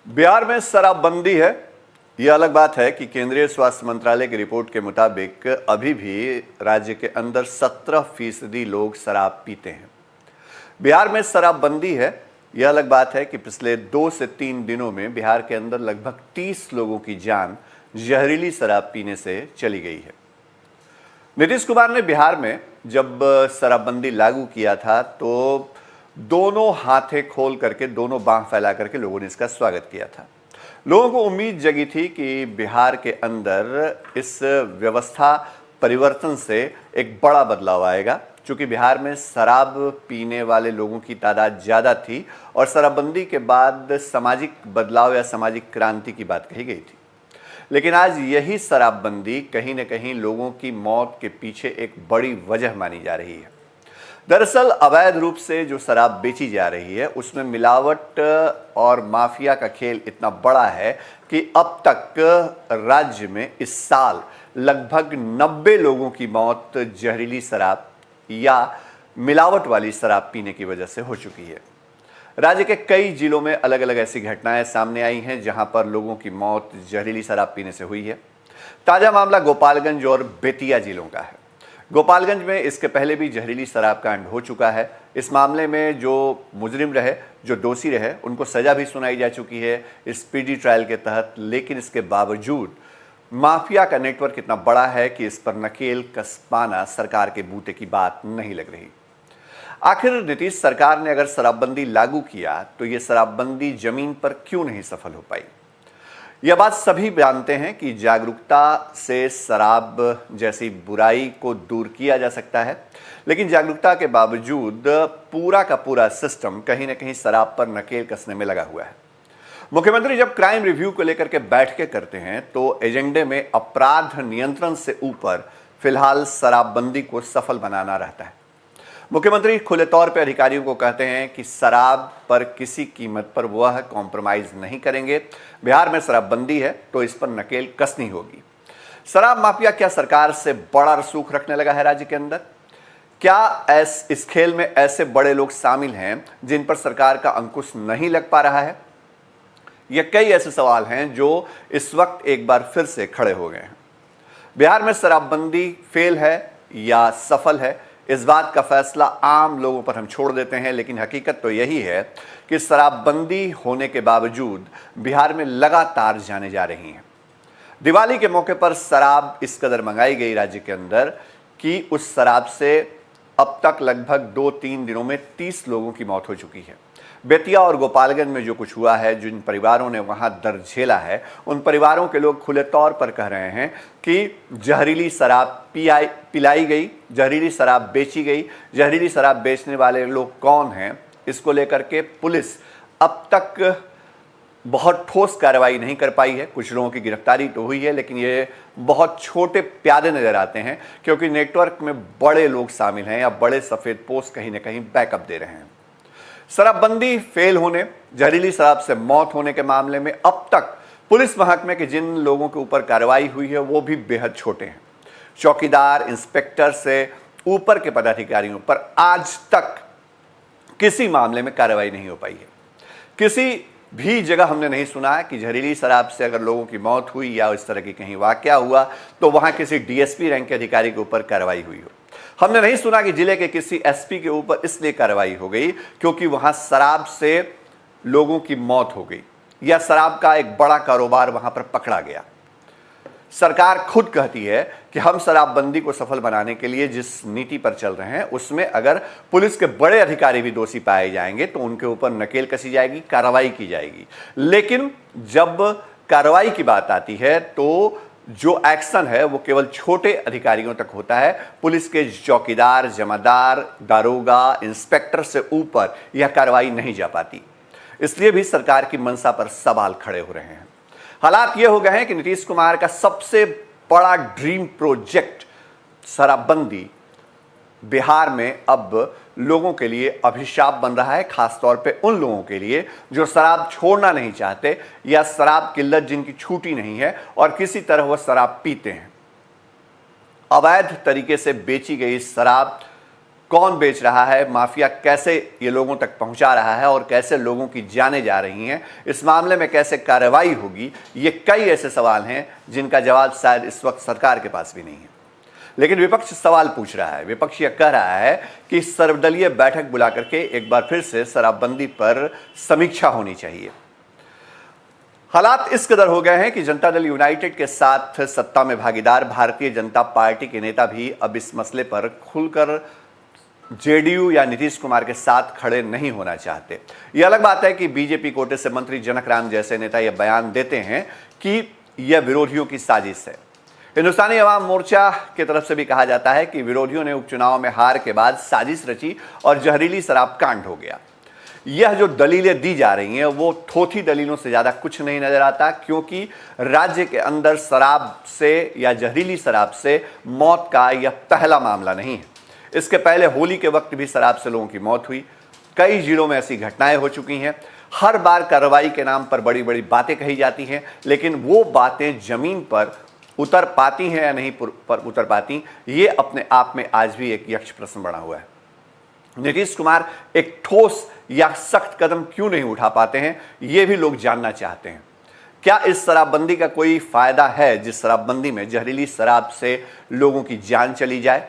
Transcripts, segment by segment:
बिहार में शराबबंदी है। यह अलग बात है कि केंद्रीय स्वास्थ्य मंत्रालय की रिपोर्ट के मुताबिक अभी भी राज्य के अंदर 17% लोग शराब पीते हैं। बिहार में शराबबंदी है। यह अलग बात है कि पिछले 2 से 3 दिनों में बिहार के अंदर लगभग 30 लोगों की जान जहरीली शराब पीने से चली गई है। नीतीश कुमार ने बिहार में जब शराबबंदी लागू किया था तो दोनों हाथें खोल करके, दोनों बांह फैला करके लोगों ने इसका स्वागत किया था। लोगों को उम्मीद जगी थी कि बिहार के अंदर इस व्यवस्था परिवर्तन से एक बड़ा बदलाव आएगा, क्योंकि बिहार में शराब पीने वाले लोगों की तादाद ज़्यादा थी और शराबबंदी के बाद सामाजिक बदलाव या सामाजिक क्रांति की बात कही गई थी। लेकिन आज यही शराबबंदी कहीं न कहीं लोगों की मौत के पीछे एक बड़ी वजह मानी जा रही है। दरअसल अवैध रूप से जो शराब बेची जा रही है उसमें मिलावट और माफिया का खेल इतना बड़ा है कि अब तक राज्य में इस साल लगभग 90 लोगों की मौत जहरीली शराब या मिलावट वाली शराब पीने की वजह से हो चुकी है। राज्य के कई जिलों में अलग अलग ऐसी घटनाएं सामने आई हैं जहां पर लोगों की मौत जहरीली शराब पीने से हुई है। ताजा मामला गोपालगंज और बेतिया जिलों का है। गोपालगंज में इसके पहले भी जहरीली शराब कांड हो चुका है। इस मामले में जो मुजरिम रहे, जो दोषी रहे, उनको सजा भी सुनाई जा चुकी है स्पीडी ट्रायल के तहत। लेकिन इसके बावजूद माफिया का नेटवर्क इतना बड़ा है कि इस पर नकेल कस पाना सरकार के बूते की बात नहीं लग रही। आखिर नीतीश सरकार ने अगर शराबबंदी लागू किया तो ये शराबबंदी जमीन पर क्यों नहीं सफल हो पाई? यह बात सभी जानते हैं कि जागरूकता से शराब जैसी बुराई को दूर किया जा सकता है, लेकिन जागरूकता के बावजूद पूरा का पूरा सिस्टम कहीं ना कहीं शराब पर नकेल कसने में लगा हुआ है। मुख्यमंत्री जब क्राइम रिव्यू को लेकर के बैठकें करते हैं तो एजेंडे में अपराध नियंत्रण से ऊपर फिलहाल शराबबंदी को सफल बनाना रहता है। मुख्यमंत्री खुले तौर पर अधिकारियों को कहते हैं कि शराब पर किसी कीमत पर वह कॉम्प्रोमाइज नहीं करेंगे। बिहार में शराबबंदी है तो इस पर नकेल कसनी होगी। शराब माफिया क्या सरकार से बड़ा रसूख रखने लगा है राज्य के अंदर? क्या इस खेल में ऐसे बड़े लोग शामिल हैं जिन पर सरकार का अंकुश नहीं लग पा रहा है? ये कई ऐसे सवाल हैं जो इस वक्त एक बार फिर से खड़े हो गए हैं। बिहार में शराबबंदी फेल है या सफल है, इस बात का फैसला आम लोगों पर हम छोड़ देते हैं, लेकिन हकीकत तो यही है कि शराबबंदी होने के बावजूद बिहार में लगातार जाने जा रही हैं। दिवाली के मौके पर शराब इस कदर मंगाई गई राज्य के अंदर कि उस शराब से अब तक लगभग 2-3 दिनों में 30 लोगों की मौत हो चुकी है। बेतिया और गोपालगंज में जो कुछ हुआ है, जिन परिवारों ने वहां दर्द झेला है, उन परिवारों के लोग खुले तौर पर कह रहे हैं कि जहरीली शराब पिलाई गई, जहरीली शराब बेची गई। जहरीली शराब बेचने वाले लोग कौन हैं, इसको लेकर के पुलिस अब तक बहुत ठोस कार्रवाई नहीं कर पाई है। कुछ लोगों की गिरफ्तारी तो हुई है, लेकिन ये बहुत छोटे प्यादे नजर आते हैं, क्योंकि नेटवर्क में बड़े लोग शामिल हैं या बड़े सफेद पोस्ट कहीं ना कहीं बैकअप दे रहे हैं। शराबबंदी फेल होने, जहरीली शराब से मौत होने के मामले में अब तक पुलिस महकमे के जिन लोगों के ऊपर कार्रवाई हुई है वो भी बेहद छोटे हैं। चौकीदार, इंस्पेक्टर से ऊपर के पदाधिकारियों पर आज तक किसी मामले में कार्रवाई नहीं हो पाई है। किसी भी जगह हमने नहीं सुना है कि जहरीली शराब से अगर लोगों की मौत हुई या इस तरह की कहीं वाकया हुआ तो वहां किसी डीएसपी रैंक के अधिकारी के ऊपर कार्रवाई हुई हो। हमने नहीं सुना कि जिले के किसी एसपी के ऊपर इसलिए कार्रवाई हो गई क्योंकि वहां शराब से लोगों की मौत हो गई या शराब का एक बड़ा कारोबार वहां पर पकड़ा गया। सरकार खुद कहती है कि हम शराबबंदी को सफल बनाने के लिए जिस नीति पर चल रहे हैं उसमें अगर पुलिस के बड़े अधिकारी भी दोषी पाए जाएंगे तो उनके ऊपर नकेल कसी जाएगी, कार्रवाई की जाएगी। लेकिन जब कार्रवाई की बात आती है तो जो एक्शन है वो केवल छोटे अधिकारियों तक होता है। पुलिस के चौकीदार, जमादार, दारोगा, इंस्पेक्टर से ऊपर यह कार्रवाई नहीं जा पाती। इसलिए भी सरकार की मंशा पर सवाल खड़े हो रहे हैं। हालात ये हो गए हैं कि नीतीश कुमार का सबसे बड़ा ड्रीम प्रोजेक्ट शराबबंदी बिहार में अब लोगों के लिए अभिशाप बन रहा है, खासतौर पे उन लोगों के लिए जो शराब छोड़ना नहीं चाहते या शराब की लत जिनकी छूटी नहीं है और किसी तरह वह शराब पीते हैं। अवैध तरीके से बेची गई शराब कौन बेच रहा है, माफिया कैसे ये लोगों तक पहुंचा रहा है और कैसे लोगों की जानें जा रही हैं, इस मामले में कैसे कार्रवाई होगी, ये कई ऐसे सवाल हैं जिनका जवाब शायद इस वक्त सरकार के पास भी नहीं है। लेकिन विपक्ष सवाल पूछ रहा है, विपक्ष यह कह रहा है कि सर्वदलीय बैठक बुला करके एक बार फिर से शराबबंदी पर समीक्षा होनी चाहिए। हालात इस कदर हो गए हैं कि जनता दल यूनाइटेड के साथ सत्ता में भागीदार भारतीय जनता पार्टी के नेता भी अब इस मसले पर खुलकर जेडीयू या नीतीश कुमार के साथ खड़े नहीं होना चाहते। यह अलग बात है कि बीजेपी कोटे से मंत्री जनक राम जैसे नेता यह बयान देते हैं कि यह विरोधियों की साजिश है। हिंदुस्तानी अवाम मोर्चा की तरफ से भी कहा जाता है कि विरोधियों ने उपचुनाव में हार के बाद साजिश रची और जहरीली शराब कांड हो गया। यह जो दलीलें दी जा रही हैं वो थोथी दलीलों से ज़्यादा कुछ नहीं नजर आता, क्योंकि राज्य के अंदर शराब से या जहरीली शराब से मौत का यह पहला मामला नहीं है। इसके पहले होली के वक्त भी शराब से लोगों की मौत हुई। कई जिलों में ऐसी घटनाएं हो चुकी हैं। हर बार कार्रवाई के नाम पर बड़ी बड़ी बातें कही जाती हैं, लेकिन वो बातें जमीन पर उतर पाती हैं या नहीं पर उतर पाती, ये अपने आप में आज भी एक यक्ष प्रश्न बना हुआ है। नीतीश कुमार एक ठोस या सख्त कदम क्यों नहीं उठा पाते हैं, ये भी लोग जानना चाहते हैं। क्या इस शराबबंदी का कोई फायदा है, जिस शराबबंदी में जहरीली शराब से लोगों की जान चली जाए?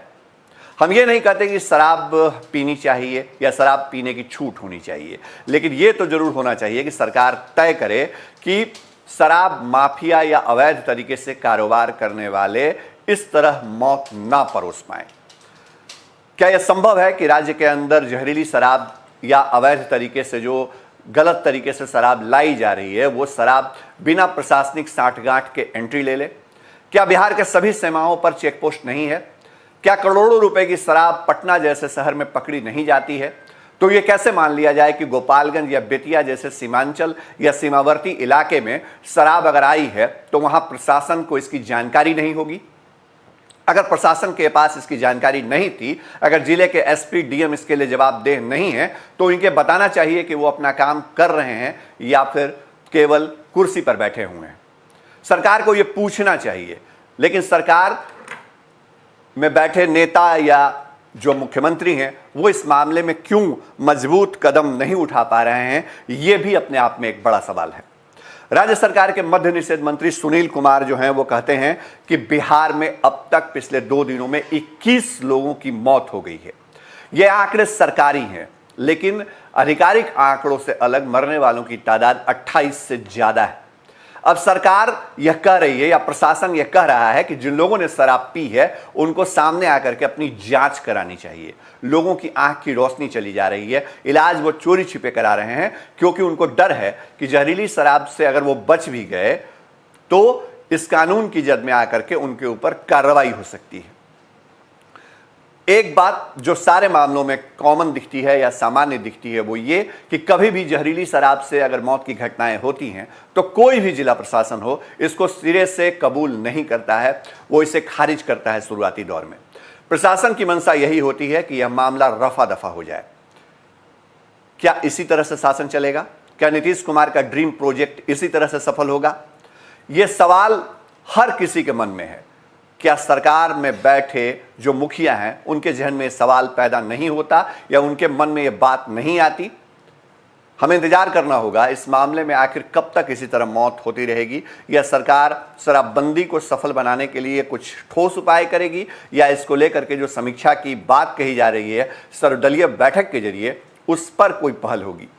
हम ये नहीं कहते कि शराब पीनी चाहिए या शराब पीने की छूट होनी चाहिए, लेकिन ये तो जरूर होना चाहिए कि सरकार तय करे कि शराब माफिया या अवैध तरीके से कारोबार करने वाले इस तरह मौत ना परोस पाए। क्या यह संभव है कि राज्य के अंदर जहरीली शराब या अवैध तरीके से जो गलत तरीके से शराब लाई जा रही है वो शराब बिना प्रशासनिक साठगांठ के एंट्री ले ले? क्या बिहार के सभी सीमाओं पर चेकपोस्ट नहीं है? क्या करोड़ों रुपए की शराब पटना जैसे शहर में पकड़ी नहीं जाती है? तो ये कैसे मान लिया जाए कि गोपालगंज या बेतिया जैसे सीमांचल या सीमावर्ती इलाके में शराब अगर आई है तो वहां प्रशासन को इसकी जानकारी नहीं होगी? अगर प्रशासन के पास इसकी जानकारी नहीं थी, अगर जिले के एसपी डीएम इसके लिए जवाबदेह नहीं है, तो इनके बताना चाहिए कि वो अपना काम कर रहे हैं या फिर केवल कुर्सी पर बैठे हुए हैं। सरकार को ये पूछना चाहिए, लेकिन सरकार में बैठे नेता या जो मुख्यमंत्री हैं वो इस मामले में क्यों मजबूत कदम नहीं उठा पा रहे हैं, ये भी अपने आप में एक बड़ा सवाल है। राज्य सरकार के मद्य निषेध मंत्री सुनील कुमार जो हैं वो कहते हैं कि बिहार में अब तक पिछले 2 दिनों में 21 लोगों की मौत हो गई है। ये आंकड़े सरकारी हैं, लेकिन आधिकारिक आंकड़ों से अलग मरने वालों की तादाद 28 से ज्यादा है। अब सरकार यह कह रही है या प्रशासन यह कह रहा है कि जिन लोगों ने शराब पी है उनको सामने आकर के अपनी जांच करानी चाहिए। लोगों की आंख की रोशनी चली जा रही है, इलाज वो चोरी छिपे करा रहे हैं, क्योंकि उनको डर है कि जहरीली शराब से अगर वो बच भी गए तो इस कानून की जद में आकर के उनके ऊपर कार्रवाई हो सकती है। एक बात जो सारे मामलों में कॉमन दिखती है या सामान्य दिखती है वो ये कि कभी भी जहरीली शराब से अगर मौत की घटनाएं होती हैं तो कोई भी जिला प्रशासन हो इसको सिरे से कबूल नहीं करता है, वो इसे खारिज करता है। शुरुआती दौर में प्रशासन की मंशा यही होती है कि यह मामला रफा दफा हो जाए। क्या इसी तरह से शासन चलेगा? क्या नीतीश कुमार का ड्रीम प्रोजेक्ट इसी तरह से सफल होगा? यह सवाल हर किसी के मन में है। क्या सरकार में बैठे जो मुखिया हैं उनके जहन में सवाल पैदा नहीं होता या उनके मन में यह बात नहीं आती? हमें इंतजार करना होगा इस मामले में आखिर कब तक इसी तरह मौत होती रहेगी, या सरकार शराबबंदी को सफल बनाने के लिए कुछ ठोस उपाय करेगी, या इसको लेकर के जो समीक्षा की बात कही जा रही है सर्वदलीय बैठक के जरिए उस पर कोई पहल होगी।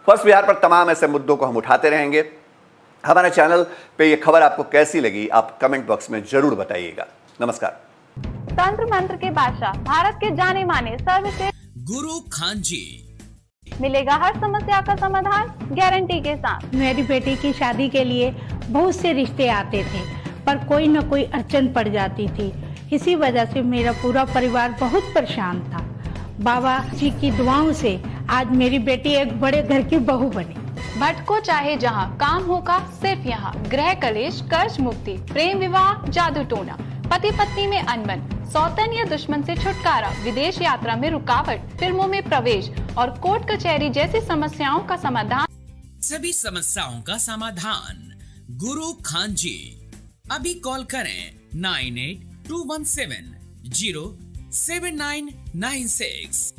फर्स्ट बिहार पर तमाम ऐसे मुद्दों को हम उठाते रहेंगे। हमारे चैनल पे ये खबर आपको कैसी लगी आप कमेंट बॉक्स में जरूर बताइएगा। नमस्कार। तंत्र मंत्र के बादशाह, भारत के जाने माने सर्वश्रेष्ठ गुरु खान जी, मिलेगा हर समस्या का समाधान गारंटी के साथ। मेरी बेटी की शादी के लिए बहुत से रिश्ते आते थे, पर कोई न कोई अड़चन पड़ जाती थी। इसी वजह से मेरा पूरा परिवार बहुत परेशान था। बाबा जी की दुआओं से आज मेरी बेटी एक बड़े घर की बहू बनी। भटको चाहे जहाँ, काम होगा सिर्फ यहाँ। गृह कलेश, कर्ज मुक्ति, प्रेम विवाह, जादू टोना, पति पत्नी में अनबन, सौतन या दुश्मन से छुटकारा, विदेश यात्रा में रुकावट, फिल्मों में प्रवेश और कोर्ट कचहरी जैसी समस्याओं का समाधान। सभी समस्याओं का समाधान गुरु खान जी। अभी कॉल करें 982170 7996।